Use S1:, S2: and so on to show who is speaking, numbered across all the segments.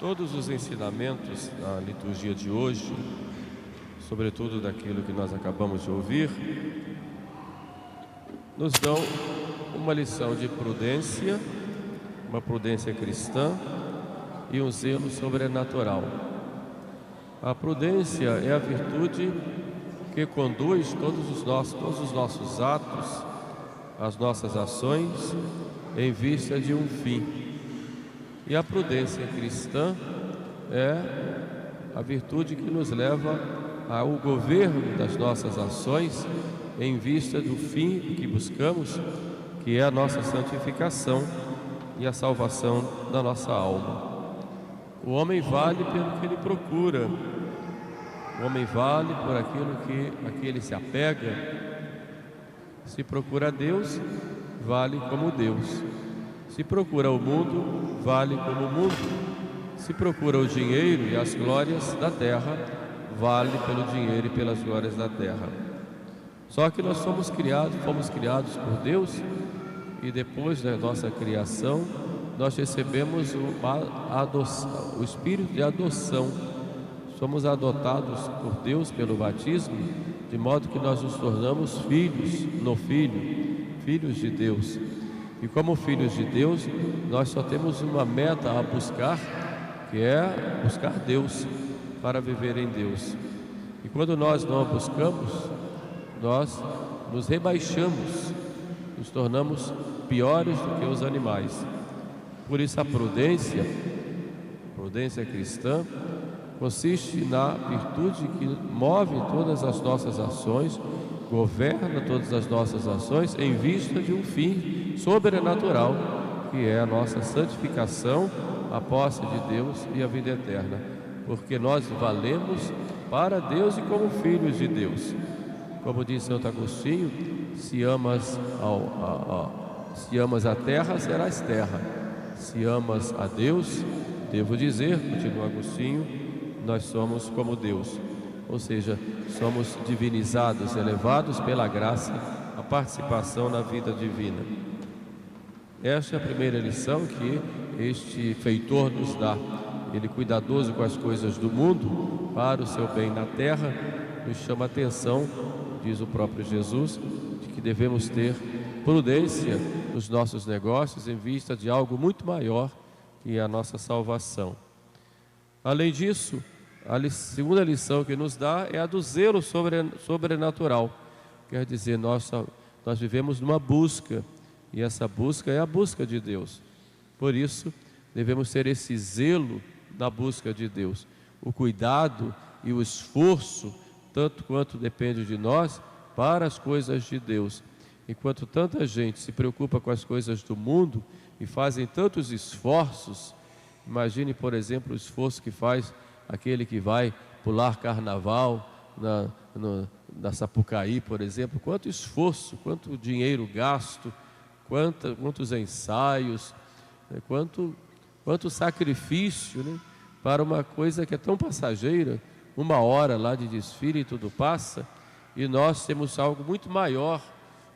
S1: Todos os ensinamentos da liturgia de hoje, sobretudo daquilo que nós acabamos de ouvir, nos dão uma lição de prudência, uma prudência cristã e um zelo sobrenatural. A prudência é a virtude que conduz todos os nossos atos, as nossas ações, em vista de um fim. E a prudência cristã é a virtude que nos leva ao governo das nossas ações em vista do fim que buscamos, que é a nossa santificação e a salvação da nossa alma. O homem vale pelo que ele procura, o homem vale por aquilo a que ele se apega. Se procura Deus, vale como Deus. Se procura o mundo, vale como o mundo. Se procura o dinheiro e as glórias da terra, vale pelo dinheiro e pelas glórias da terra. Só que nós fomos criados por Deus, e depois da nossa criação, nós recebemos o espírito de adoção. Somos adotados por Deus pelo batismo, de modo que nós nos tornamos filhos de Deus. E como filhos de Deus, nós só temos uma meta a buscar, que é buscar Deus, para viver em Deus. E quando nós não a buscamos, nós nos rebaixamos, nos tornamos piores do que os animais. Por isso a prudência cristã, consiste na virtude que move todas as nossas ações, governa todas as nossas ações em vista de um fim sobrenatural, que é a nossa santificação, a posse de Deus e a vida eterna. Porque nós valemos para Deus e como filhos de Deus. Como diz Santo Agostinho, se amas a terra, serás terra. Se amas a Deus, devo dizer, continua Agostinho, nós somos como Deus. Ou seja, somos divinizados, elevados pela graça, a participação na vida divina. Esta é a primeira lição que este feitor nos dá. Ele, cuidadoso com as coisas do mundo, para o seu bem na terra, nos chama a atenção, diz o próprio Jesus, de que devemos ter prudência nos nossos negócios em vista de algo muito maior, que é a nossa salvação. Além disso, a segunda lição que nos dá é a do zelo sobrenatural. Quer dizer, nós vivemos numa busca, e essa busca é a busca de Deus. Por isso, devemos ter esse zelo na busca de Deus, o cuidado e o esforço, tanto quanto depende de nós, para as coisas de Deus. Enquanto tanta gente se preocupa com as coisas do mundo e fazem tantos esforços, imagine, por exemplo, o esforço que faz aquele que vai pular carnaval na Sapucaí, por exemplo. Quanto esforço, quanto dinheiro gasto, quantos ensaios, quanto sacrifício, né, para uma coisa que é tão passageira, 1 hora lá de desfile e tudo passa, e nós temos algo muito maior,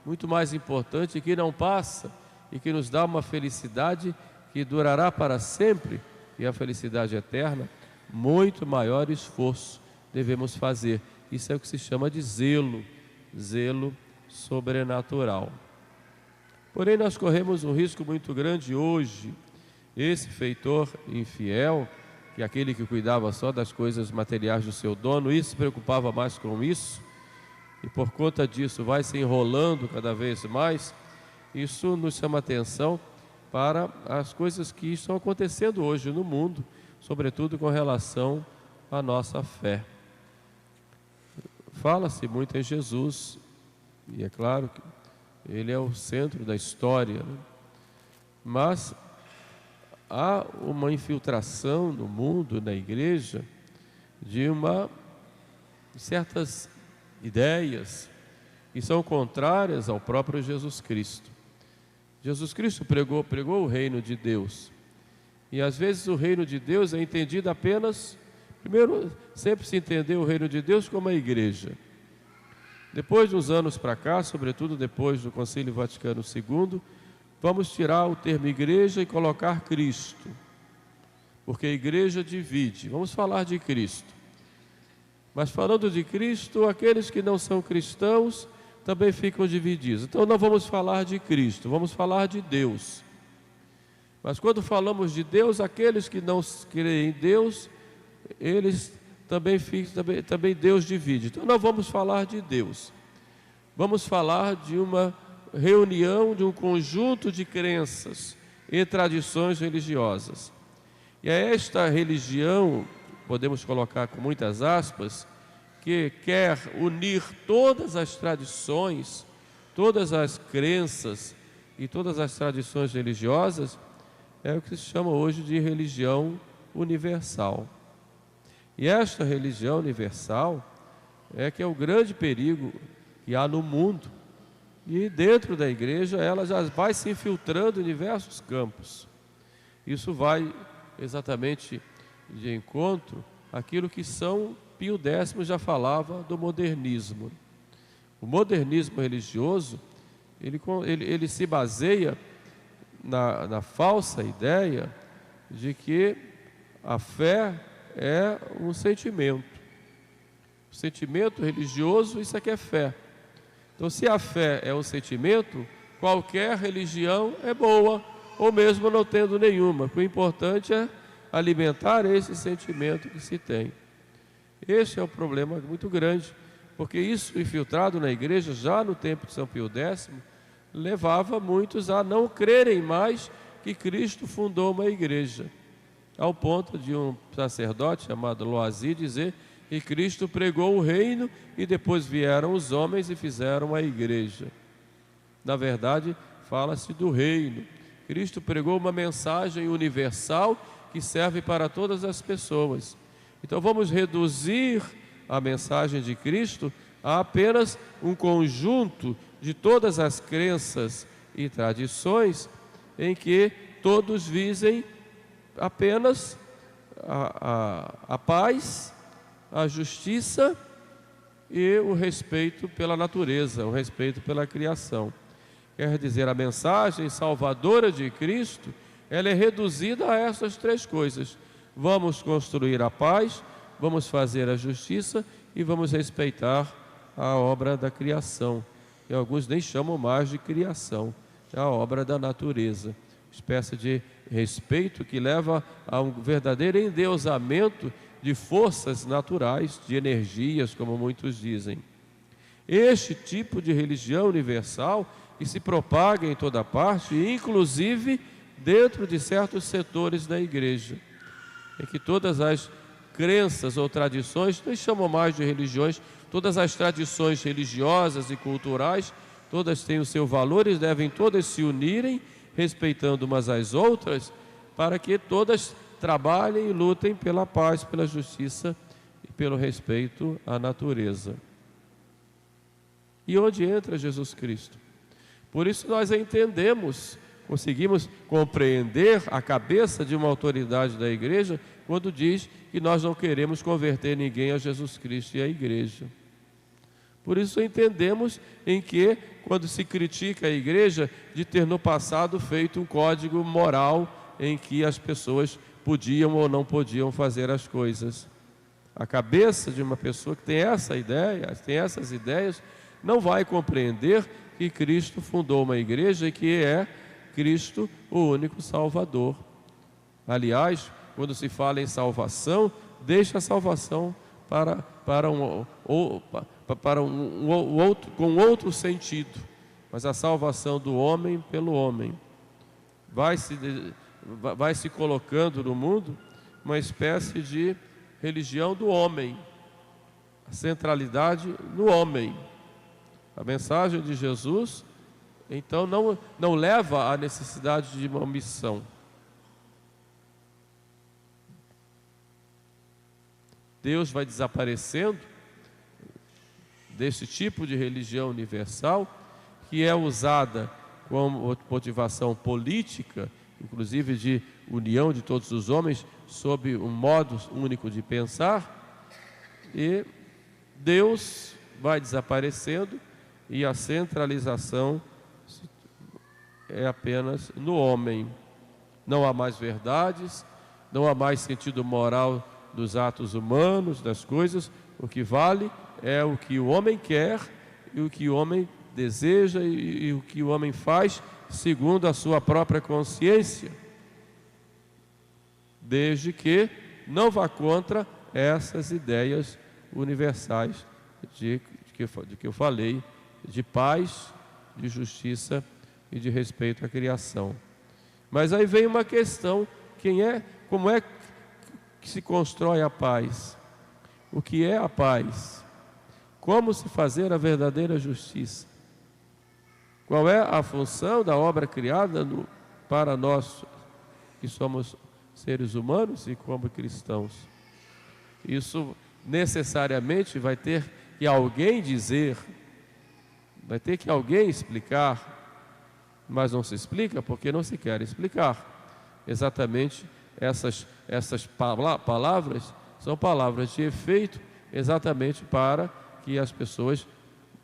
S1: muito mais importante, que não passa e que nos dá uma felicidade que durará para sempre, e a felicidade eterna. Muito maior esforço devemos fazer. Isso é o que se chama de zelo sobrenatural. Porém, nós corremos um risco muito grande hoje. Esse feitor infiel, que é aquele que cuidava só das coisas materiais do seu dono, e se preocupava mais com isso, e por conta disso vai se enrolando cada vez mais. Isso nos chama atenção para as coisas que estão acontecendo hoje no mundo, sobretudo com relação à nossa fé. Fala-se muito em Jesus, e é claro que Ele é o centro da história, né? Mas há uma infiltração no mundo, na igreja, de certas ideias que são contrárias ao próprio Jesus Cristo. Jesus Cristo pregou o reino de Deus. E às vezes o reino de Deus é entendido apenas, primeiro, sempre se entendeu o reino de Deus como a igreja. Depois de uns anos para cá, sobretudo depois do Concílio Vaticano II, vamos tirar o termo igreja e colocar Cristo. porque a igreja divide. Vamos falar de Cristo. Mas falando de Cristo, aqueles que não são cristãos também ficam divididos. Então não vamos falar de Cristo, vamos falar de Deus. Mas quando falamos de Deus, aqueles que não creem em Deus, eles também Deus divide. Então não vamos falar de Deus. Vamos falar de uma reunião, de um conjunto de crenças e tradições religiosas. E é esta religião, podemos colocar com muitas aspas, que quer unir todas as tradições, todas as crenças e todas as tradições religiosas, é o que se chama hoje de religião universal. E esta religião universal é que é o grande perigo que há no mundo. E dentro da igreja ela já vai se infiltrando em diversos campos. Isso vai exatamente de encontro àquilo que São Pio X já falava do modernismo. O modernismo religioso, ele se baseia na falsa ideia de que a fé é um sentimento. O sentimento religioso, isso aqui é fé. Então, se a fé é um sentimento, qualquer religião é boa, ou mesmo não tendo nenhuma. O importante é alimentar esse sentimento que se tem. Este é um problema muito grande, porque isso infiltrado na igreja, já no tempo de São Pio X, levava muitos a não crerem mais que Cristo fundou uma igreja, ao ponto de um sacerdote chamado Loisy dizer que Cristo pregou o reino e depois vieram os homens e fizeram a igreja. Na verdade, fala-se do reino. Cristo pregou uma mensagem universal que serve para todas as pessoas. Então vamos reduzir a mensagem de Cristo a apenas um conjunto de todas as crenças e tradições em que todos visem apenas a paz, a justiça e o respeito pela natureza, o respeito pela criação. Quer dizer, a mensagem salvadora de Cristo, ela é reduzida a essas três coisas. Vamos construir a paz, vamos fazer a justiça e vamos respeitar a obra da criação. E alguns nem chamam mais de criação, é a obra da natureza. Espécie de respeito que leva a um verdadeiro endeusamento de forças naturais, de energias, como muitos dizem. Este tipo de religião universal que se propaga em toda parte, inclusive dentro de certos setores da igreja, é que todas as crenças ou tradições, não chamam mais de religiões, todas as tradições religiosas e culturais, todas têm o seu valor e devem todas se unirem, respeitando umas às outras, para que todas trabalhem e lutem pela paz, pela justiça e pelo respeito à natureza. E onde entra Jesus Cristo? Por isso nós entendemos, conseguimos compreender a cabeça de uma autoridade da igreja quando diz que nós não queremos converter ninguém a Jesus Cristo e à igreja. Por isso entendemos em que, quando se critica a igreja de ter no passado feito um código moral em que as pessoas podiam ou não podiam fazer as coisas. A cabeça de uma pessoa que tem essa ideia, tem essas ideias, não vai compreender que Cristo fundou uma igreja e que é Cristo o único Salvador. Aliás, quando se fala em salvação, deixa a salvação com outro sentido. Mas a salvação do homem pelo homem vai se colocando no mundo uma espécie de religião do homem, a centralidade no homem. A mensagem de Jesus, então, não leva à necessidade de uma missão. Deus vai desaparecendo desse tipo de religião universal, que é usada como motivação política, inclusive de união de todos os homens, sob um modo único de pensar, e Deus vai desaparecendo e a centralização é apenas no homem. Não há mais verdades, não há mais sentido moral dos atos humanos, das coisas. O que vale é o que o homem quer e o que o homem deseja e o que o homem faz segundo a sua própria consciência, desde que não vá contra essas ideias universais de que eu falei, de paz, de justiça e de respeito à criação. Mas aí vem uma questão: como é que se constrói a paz? O que é a paz? Como se fazer a verdadeira justiça? Qual é a função da obra criada para nós que somos seres humanos e como cristãos? Isso necessariamente vai ter que alguém dizer, vai ter que alguém explicar, mas não se explica porque não se quer explicar. Exatamente essas palavras são palavras de efeito, exatamente para que as pessoas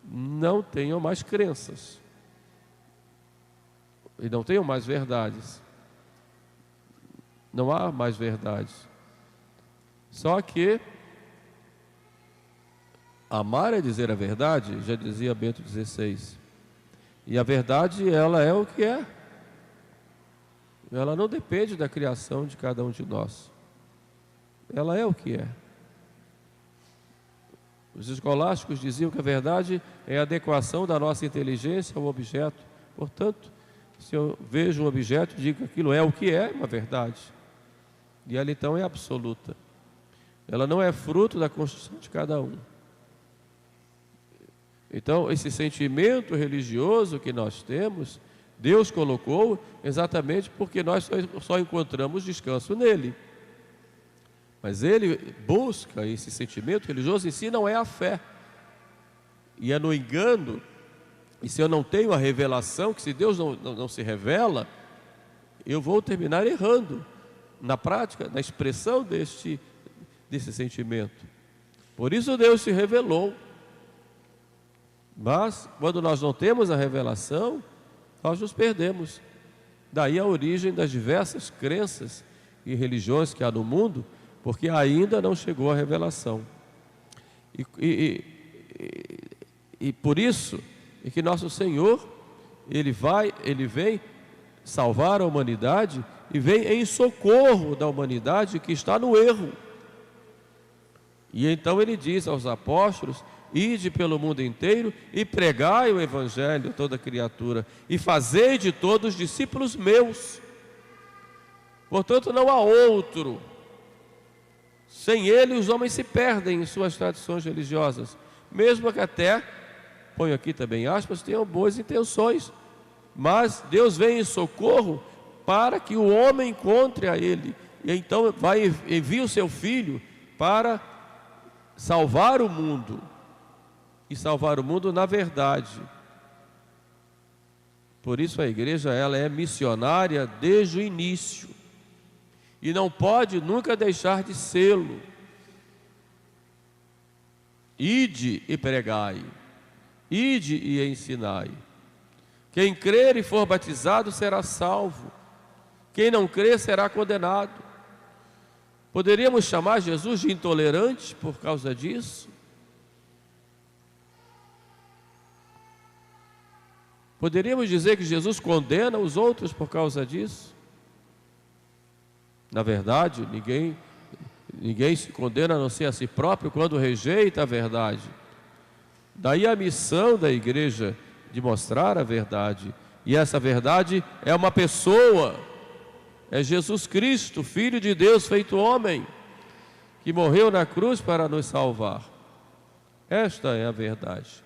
S1: não tenham mais crenças e não tenham mais verdades. Não há mais verdades. Só que amar é dizer a verdade, já dizia Bento XVI. E a verdade, ela é o que é. Ela não depende da criação de cada um de nós. Ela é o que é. Os escolásticos diziam que a verdade é a adequação da nossa inteligência ao objeto. Portanto, se eu vejo um objeto, digo que aquilo é o que é, uma verdade. E ela então é absoluta. Ela não é fruto da construção de cada um. Então, esse sentimento religioso que nós temos, Deus colocou exatamente porque nós só encontramos descanso nele. Mas ele busca esse sentimento religioso em si, não é a fé. E é no engano, e se eu não tenho a revelação, que se Deus não se revela, eu vou terminar errando na prática, na expressão desse sentimento. Por isso Deus se revelou. Mas, quando nós não temos a revelação, nós nos perdemos. Daí a origem das diversas crenças e religiões que há no mundo, porque ainda não chegou a revelação. E por isso é que nosso Senhor, Ele vem salvar a humanidade e vem em socorro da humanidade que está no erro. E então Ele diz aos apóstolos: ide pelo mundo inteiro e pregai o Evangelho a toda criatura e fazei de todos discípulos meus. Portanto, não há outro. Sem ele, os homens se perdem em suas tradições religiosas, mesmo que até, ponho aqui também aspas, tenham boas intenções. Mas Deus vem em socorro para que o homem encontre a Ele. E então envia o seu Filho para salvar o mundo. E salvar o mundo na verdade. Por isso a igreja, ela é missionária desde o início. E não pode nunca deixar de sê-lo. Ide e pregai. Ide e ensinai. Quem crer e for batizado será salvo. Quem não crer será condenado. Poderíamos chamar Jesus de intolerante por causa disso? Poderíamos dizer que Jesus condena os outros por causa disso? Na verdade, ninguém se condena a não ser a si próprio quando rejeita a verdade. Daí a missão da igreja de mostrar a verdade. E essa verdade é uma pessoa, é Jesus Cristo, Filho de Deus feito homem, que morreu na cruz para nos salvar. Esta é a verdade.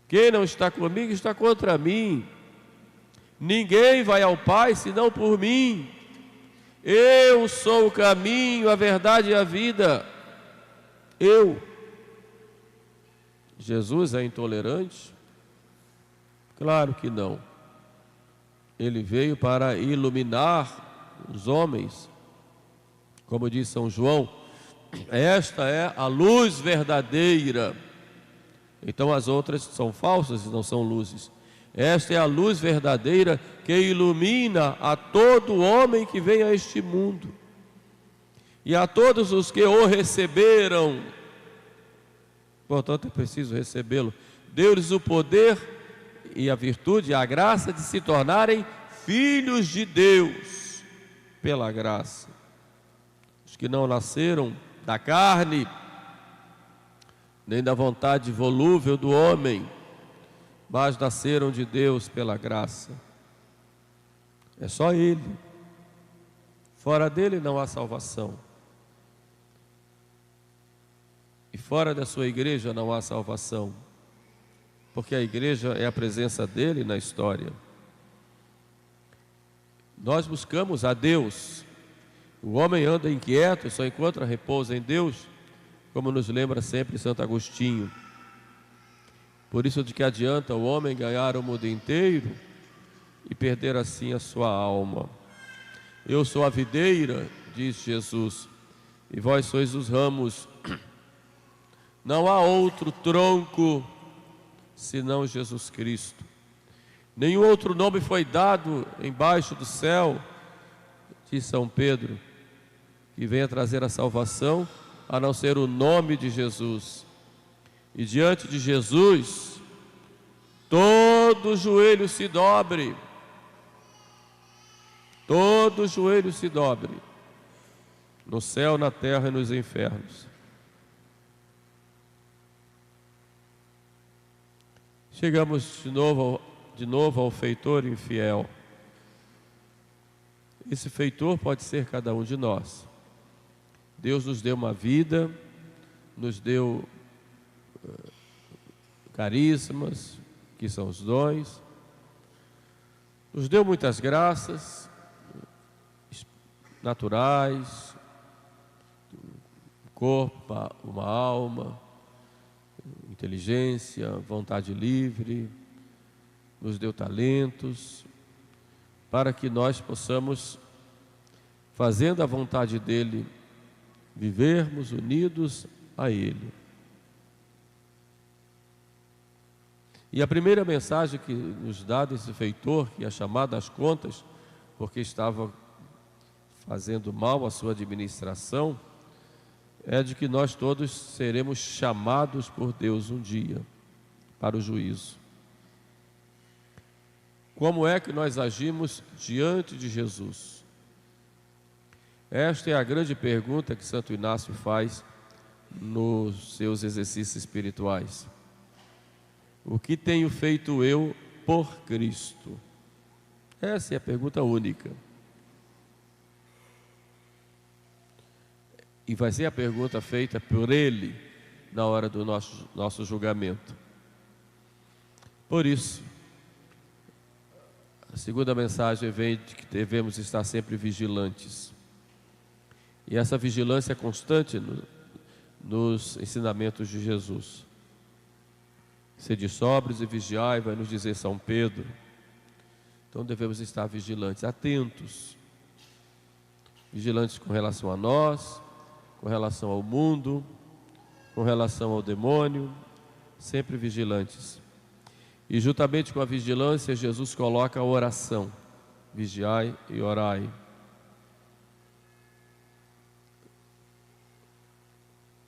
S1: Quem não está comigo está contra mim. Ninguém vai ao Pai senão por mim. Eu sou o caminho, a verdade e a vida. Jesus é intolerante? Claro que não. Ele veio para iluminar os homens. Como diz São João, esta é a luz verdadeira. Então as outras são falsas e não são luzes. Esta é a luz verdadeira que ilumina a todo homem que vem a este mundo. E a todos os que o receberam, portanto é preciso recebê-lo, deu-lhes o poder e a virtude e a graça de se tornarem filhos de Deus, pela graça. Os que não nasceram da carne, nem da vontade volúvel do homem, mas nasceram de Deus pela graça. É só Ele. Fora dele não há salvação. E fora da sua igreja não há salvação, porque a igreja é a presença dele na história. Nós buscamos a Deus. O homem anda inquieto e só encontra repouso em Deus, como nos lembra sempre Santo Agostinho. Por isso, de que adianta o homem ganhar o mundo inteiro e perder assim a sua alma? Eu sou a videira, diz Jesus, e vós sois os ramos. Não há outro tronco senão Jesus Cristo. Nenhum outro nome foi dado embaixo do céu, diz São Pedro, que venha trazer a salvação, a não ser o nome de Jesus. E diante de Jesus, todo joelho se dobre, todo joelho se dobre, no céu, na terra e nos infernos. Chegamos de novo ao feitor infiel. Esse feitor pode ser cada um de nós. Deus nos deu uma vida, nos deu carismas, que são os dons, nos deu muitas graças naturais, um corpo, uma alma, inteligência, vontade livre, nos deu talentos, para que nós possamos, fazendo a vontade dele, vivermos unidos a ele. E a primeira mensagem que nos dá desse feitor, que é chamado às contas, porque estava fazendo mal a sua administração, é de que nós todos seremos chamados por Deus um dia para o juízo. Como é que nós agimos diante de Jesus? Esta é a grande pergunta que Santo Inácio faz nos seus exercícios espirituais. O que tenho feito eu por Cristo? Essa é a pergunta única. E vai ser a pergunta feita por Ele na hora do nosso julgamento. Por isso, a segunda mensagem vem de que devemos estar sempre vigilantes. E essa vigilância é constante nos ensinamentos de Jesus. Sede sóbrios e vigiai, vai nos dizer São Pedro. Então devemos estar vigilantes, atentos. Vigilantes com relação a nós, com relação ao mundo, com relação ao demônio, sempre vigilantes. E juntamente com a vigilância, Jesus coloca a oração. Vigiai e orai.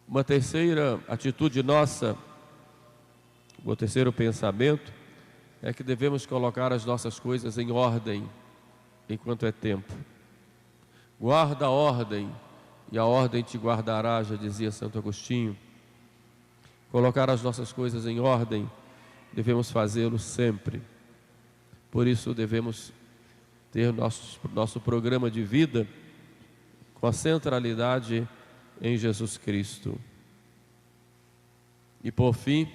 S1: Uma terceira atitude nossa, o terceiro pensamento, é que devemos colocar as nossas coisas em ordem, enquanto é tempo. Guarda a ordem, e a ordem te guardará, já dizia Santo Agostinho. Colocar as nossas coisas em ordem, devemos fazê-lo sempre. Por isso devemos ter nosso programa de vida com a centralidade em Jesus Cristo. E por fim,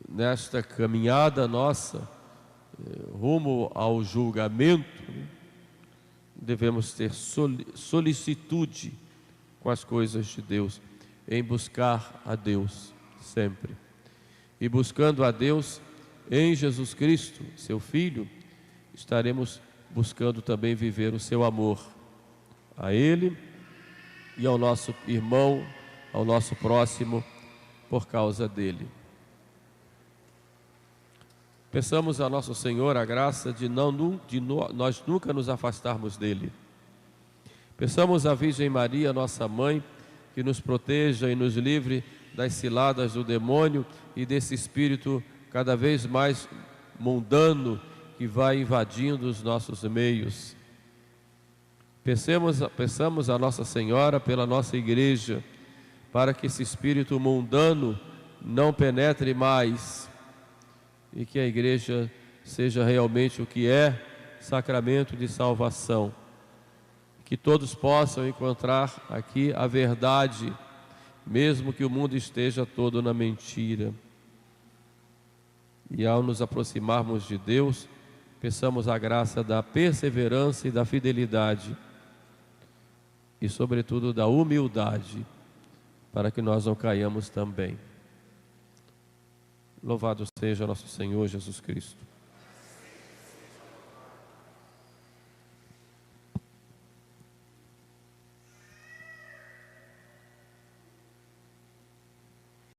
S1: nesta caminhada nossa, rumo ao julgamento, devemos ter solicitude com as coisas de Deus, em buscar a Deus sempre. E buscando a Deus em Jesus Cristo, seu Filho, estaremos buscando também viver o seu amor a Ele e ao nosso irmão, ao nosso próximo, por causa dele. Peçamos a nosso Senhor a graça de nós nunca nos afastarmos dele. Peçamos à Virgem Maria, nossa mãe, que nos proteja e nos livre das ciladas do demônio e desse espírito cada vez mais mundano que vai invadindo os nossos meios. Peçamos a Nossa Senhora pela nossa igreja, para que esse espírito mundano não penetre mais e que a igreja seja realmente o que é, sacramento de salvação. Que todos possam encontrar aqui a verdade, mesmo que o mundo esteja todo na mentira. E ao nos aproximarmos de Deus, peçamos a graça da perseverança e da fidelidade, e sobretudo da humildade, para que nós não caiamos também. Louvado seja nosso Senhor Jesus Cristo.